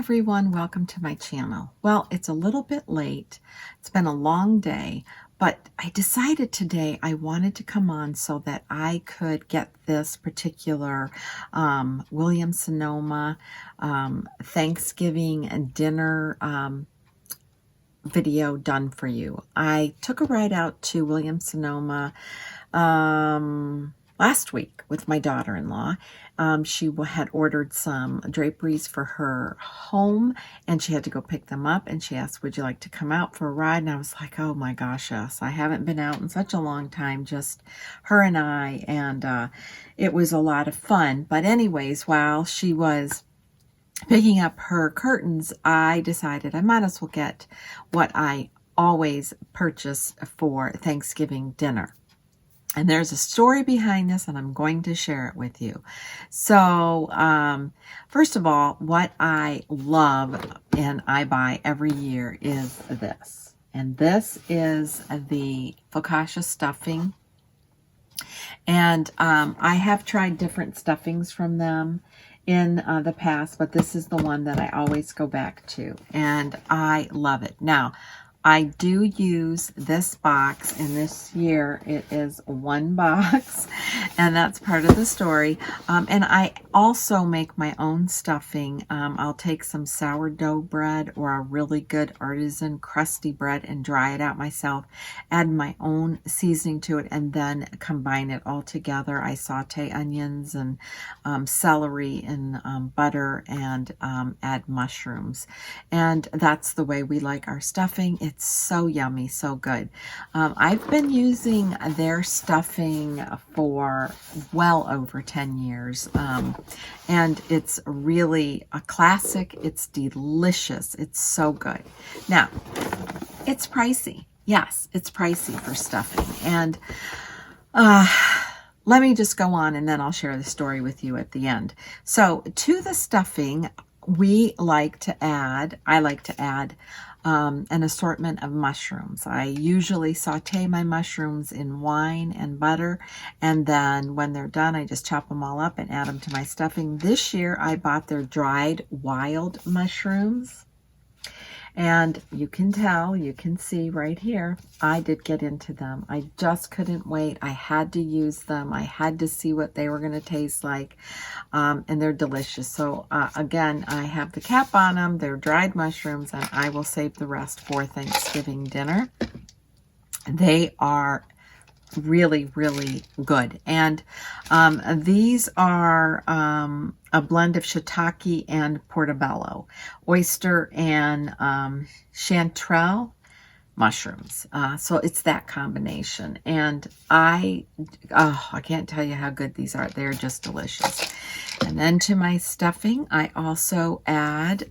everyone, welcome to my channel. Well, it's a little bit late. It's been a long day, but I decided today I wanted to come on so that I could get this particular WIlliam Sonoma Thanksgiving dinner video done for you. I took a ride out to WIlliam Sonoma last week with my daughter-in-law. She had ordered some draperies for her home, and she had to go pick them up, and she asked, would you like to come out for a ride? And I was like, oh my gosh, yes. I haven't been out in such a long time, just her and I, and it was a lot of fun. But anyways, while she was picking up her curtains, I decided I might as well get what I always purchase for Thanksgiving dinner. And there's a story behind this, and I'm going to share it with you. So, first of all, what I love and I buy every year is this. And this is the focaccia stuffing. And I have tried different stuffings from them in the past, but this is the one that I always go back to, and I love it. Now, I do use this box, and this year it is one box, and that's part of the story. And I also make my own stuffing. I'll take some sourdough bread or a really good artisan crusty bread and dry it out myself, add my own seasoning to it, and then combine it all together. I saute onions and celery in butter and add mushrooms. And that's the way we like our stuffing. It's so yummy, so good. I've been using their stuffing for well over 10 years. And it's really a classic. It's delicious. It's so good. Now, it's pricey. Yes, it's pricey for stuffing. And let me just go on, and then I'll share the story with you at the end. So to the stuffing, I like to add an assortment of mushrooms. I usually saute my mushrooms in wine and butter, and then when they're done, I just chop them all up and add them to my stuffing. This year, I bought their dried wild mushrooms. And you can tell, you can see right here, I did get into them. I just couldn't wait. I had to use them. I had to see what they were going to taste like. And they're delicious. So again, I have the cap on them. They're dried mushrooms, and I will save the rest for Thanksgiving dinner. They are really, really good. And these are a blend of shiitake and portobello, oyster and chanterelle mushrooms. So it's that combination. And I can't tell you how good these are. They're just delicious. And then to my stuffing, I also add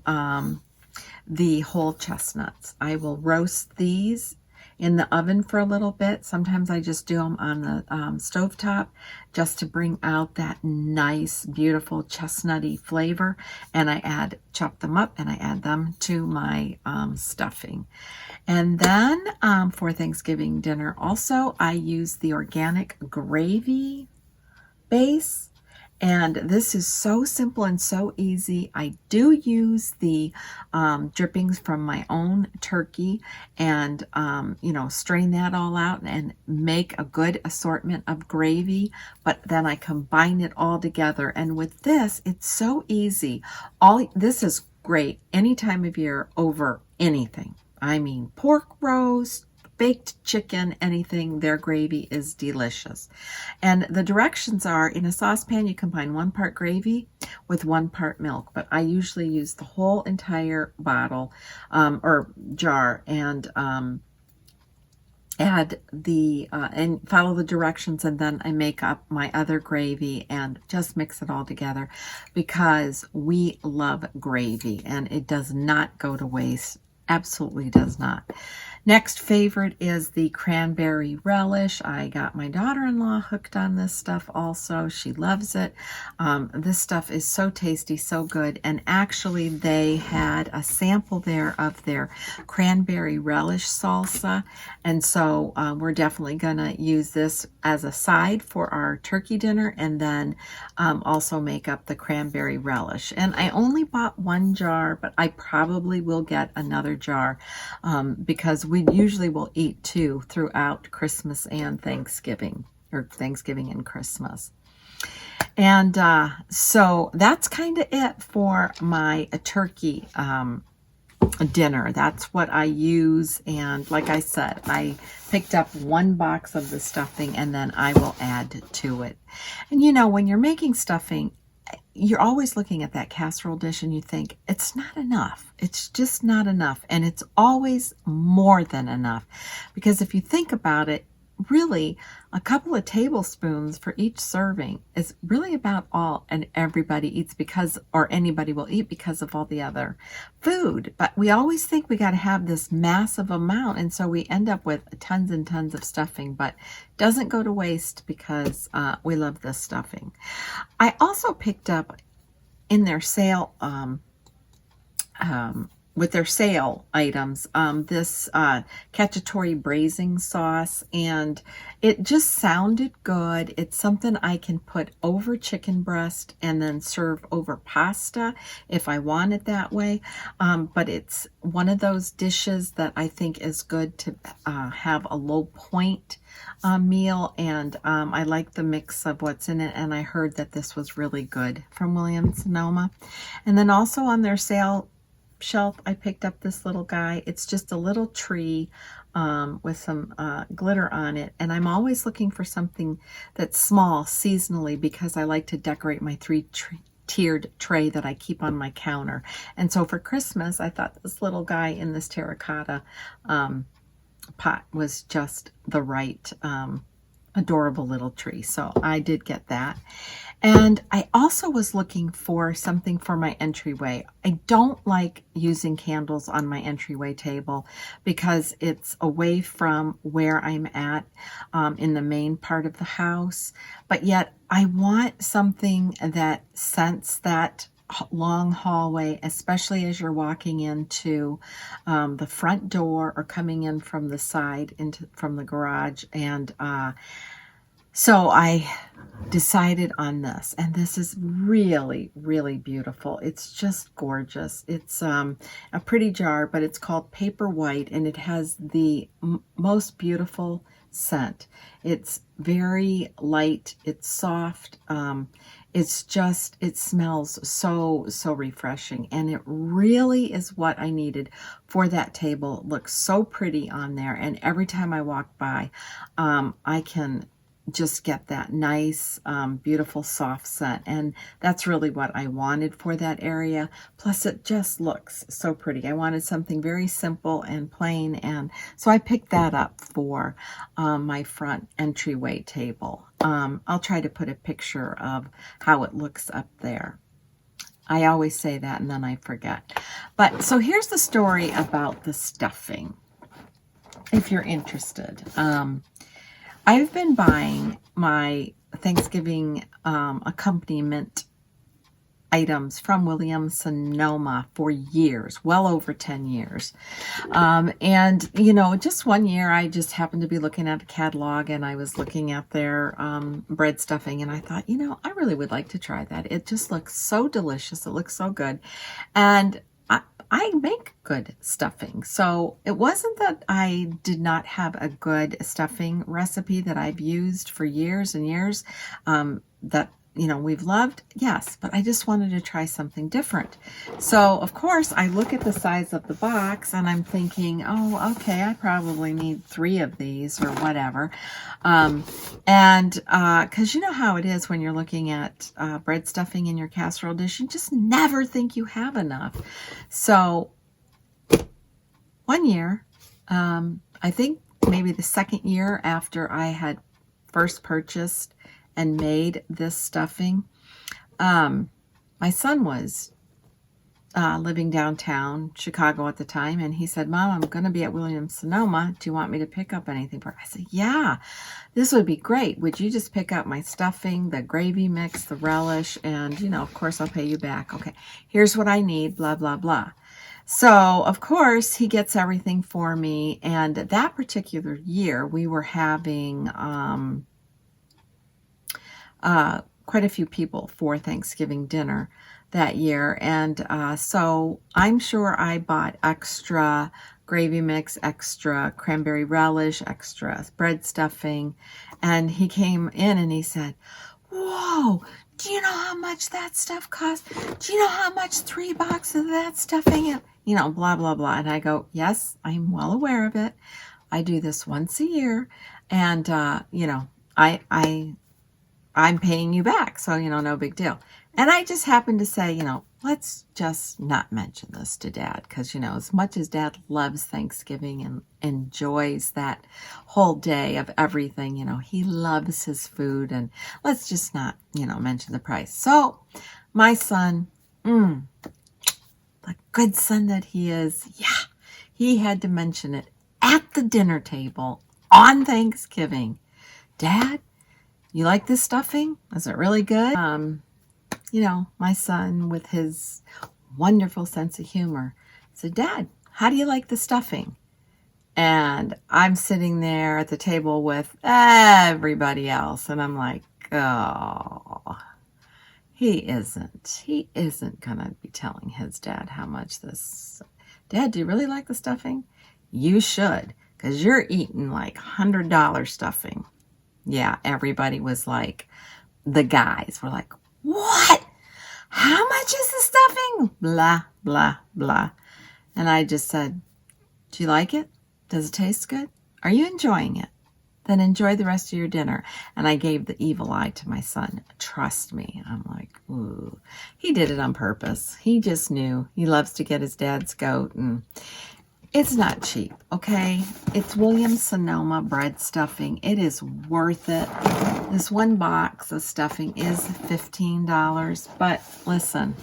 the whole chestnuts. I will roast these in the oven for a little bit. Sometimes I just do them on the stovetop just to bring out that nice, beautiful chestnutty flavor. And I chop them up, and I add them to my stuffing. And then for Thanksgiving dinner also, I use the organic gravy base. And this is so simple and so easy. I do use the drippings from my own turkey and, strain that all out and make a good assortment of gravy. But then I combine it all together. And with this, it's so easy. This is great any time of year over anything. I mean, pork roast, baked chicken, anything, their gravy is delicious. And the directions are, in a saucepan, you combine 1 part gravy with 1 part milk, but I usually use the whole entire bottle or jar, and add and follow the directions, and then I make up my other gravy and just mix it all together, because we love gravy and it does not go to waste. Absolutely does not. Next favorite is the Cranberry Relish. I got my daughter-in-law hooked on this stuff also. She loves it. This stuff is so tasty, so good. And actually, they had a sample there of their Cranberry Relish salsa. And so we're definitely going to use this as a side for our turkey dinner, and then also make up the cranberry relish. And I only bought one jar, but I probably will get another jar because we usually will eat two throughout Christmas and Thanksgiving, or Thanksgiving and Christmas. And so that's kind of it for my turkey dinner. That's what I use. And like I said, I picked up one box of the stuffing and then I will add to it. And you know, when you're making stuffing, you're always looking at that casserole dish and you think, it's not enough. It's just not enough. And it's always more than enough. Because if you think about it, really, a couple of tablespoons for each serving is really about all and everybody eats because, or anybody will eat because of all the other food. But we always think we got to have this massive amount, and so we end up with tons and tons of stuffing, but doesn't go to waste because we love this stuffing. I also picked up in their sale with their sale items, this cacciatore braising sauce, and it just sounded good. It's something I can put over chicken breast and then serve over pasta if I want it that way. But it's one of those dishes that I think is good to have a low point meal, and I like the mix of what's in it, and I heard that this was really good from WIlliam Sonoma. And then also on their sale shelf, I picked up this little guy. It's just a little tree with some glitter on it, and I'm always looking for something that's small seasonally because I like to decorate my tiered tray that I keep on my counter. And so for Christmas, I thought this little guy in this terracotta pot was just the right adorable little tree. So I did get that. And I also was looking for something for my entryway. I don't like using candles on my entryway table because it's away from where I'm at in the main part of the house. But yet I want something that scents that long hallway, especially as you're walking into the front door or coming in from the side from the garage. And so I decided on this, and this is really, really beautiful. It's just gorgeous. It's a pretty jar, but it's called Paper White, and it has the most beautiful scent. It's very light. It's soft. It smells so refreshing, and it really is what I needed for that table. It looks so pretty on there, and every time I walk by, I can just get that nice, beautiful, soft scent. And that's really what I wanted for that area. Plus, it just looks so pretty. I wanted something very simple and plain. And so I picked that up for my front entryway table. I'll try to put a picture of how it looks up there. I always say that and then I forget. But so here's the story about the stuffing, if you're interested. I've been buying my Thanksgiving accompaniment items from WIlliam Sonoma for years, well over 10 years. And, you know, just one year I just happened to be looking at a catalog and I was looking at their bread stuffing, and I thought, you know, I really would like to try that. It just looks so delicious. It looks so good. And I make good stuffing. So it wasn't that I did not have a good stuffing recipe that I've used for years and years that, you know, we've loved. Yes, but I just wanted to try something different. So, of course, I look at the size of the box and I'm thinking, oh, okay, I probably need 3 of these or whatever. Because you know how it is when you're looking at bread stuffing in your casserole dish, you just never think you have enough. So, one year, I think maybe the second year after I had first purchased and made this stuffing, my son was living downtown Chicago at the time, and he said, Mom, I'm going to be at WIlliam Sonoma. Do you want me to pick up anything for it? I said, yeah, this would be great. Would you just pick up my stuffing, the gravy mix, the relish, and, you know, of course, I'll pay you back. Okay, here's what I need, blah, blah, blah. So, of course, he gets everything for me, and that particular year, we were having quite a few people for Thanksgiving dinner that year. And so I'm sure I bought extra gravy mix, extra cranberry relish, extra bread stuffing. And he came in and he said, "Whoa, do you know how much that stuff costs? Do you know how much 3 boxes of that stuffing is?" Blah, blah, blah. And I go, "Yes, I'm well aware of it. I do this once a year. And, I'm paying you back. So, no big deal." And I just happened to say, let's just not mention this to Dad. Because, as much as Dad loves Thanksgiving and enjoys that whole day of everything, he loves his food. And let's just not, mention the price. So my son, the good son that he is, yeah, he had to mention it at the dinner table on Thanksgiving. "Dad, you like this stuffing? Is it really good?" My son, with his wonderful sense of humor, said, "Dad, how do you like the stuffing?" And I'm sitting there at the table with everybody else, and I'm like, oh, he isn't gonna be telling his dad how much this. "Dad, do you really like the stuffing?" "You should, because you're eating like $100 stuffing." Yeah, everybody was like, the guys were like, "What? How much is the stuffing?" Blah, blah, blah. And I just said, "Do you like it? Does it taste good? Are you enjoying it? Then enjoy the rest of your dinner." And I gave the evil eye to my son. Trust me. I'm like, ooh. He did it on purpose. He just knew. He loves to get his dad's goat, and it's not cheap, okay? It's WIlliam Sonoma bread stuffing. It is worth it. This one box of stuffing is $15. But listen,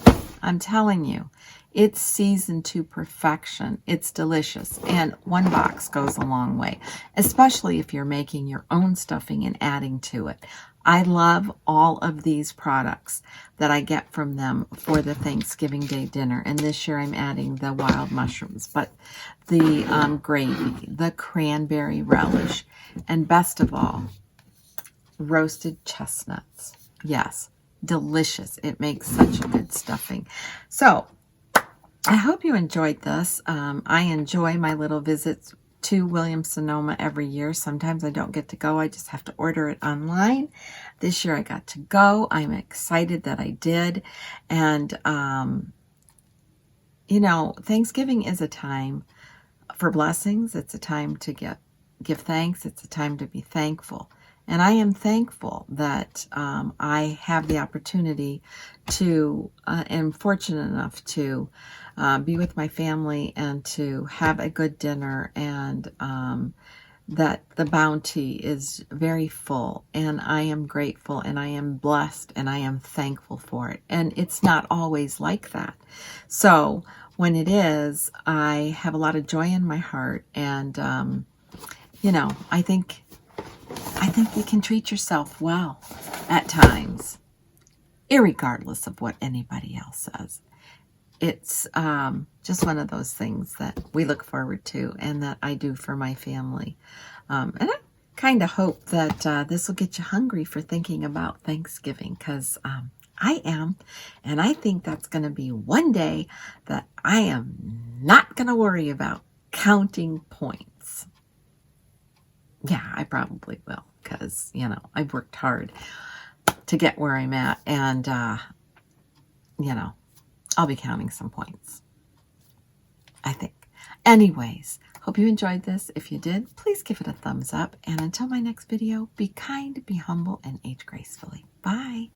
I'm telling you, it's seasoned to perfection. It's delicious. And one box goes a long way, especially if you're making your own stuffing and adding to it. I love all of these products that I get from them for the Thanksgiving Day dinner. And this year I'm adding the wild mushrooms, but the gravy, the cranberry relish, and best of all, roasted chestnuts. Yes, delicious. It makes such a good stuffing. So I hope you enjoyed this. I enjoy my little visits to WIlliam Sonoma every year. Sometimes I don't get to go. I just have to order it online. This year I got to go. I'm excited that I did. And, Thanksgiving is a time for blessings. It's a time to give thanks. It's a time to be thankful. And I am thankful that I have the opportunity to, am fortunate enough to be with my family and to have a good dinner, and that the bounty is very full, and I am grateful, and I am blessed, and I am thankful for it. And it's not always like that. So when it is, I have a lot of joy in my heart, and I think you can treat yourself well at times, irregardless of what anybody else says. It's just one of those things that we look forward to, and that I do for my family. And I kind of hope that this will get you hungry for thinking about Thanksgiving, because I am, and I think that's going to be one day that I am not going to worry about counting points. Yeah, I probably will, because, I've worked hard to get where I'm at, and, I'll be counting some points, I think. Anyways, hope you enjoyed this. If you did, please give it a thumbs up, and until my next video, be kind, be humble, and age gracefully. Bye.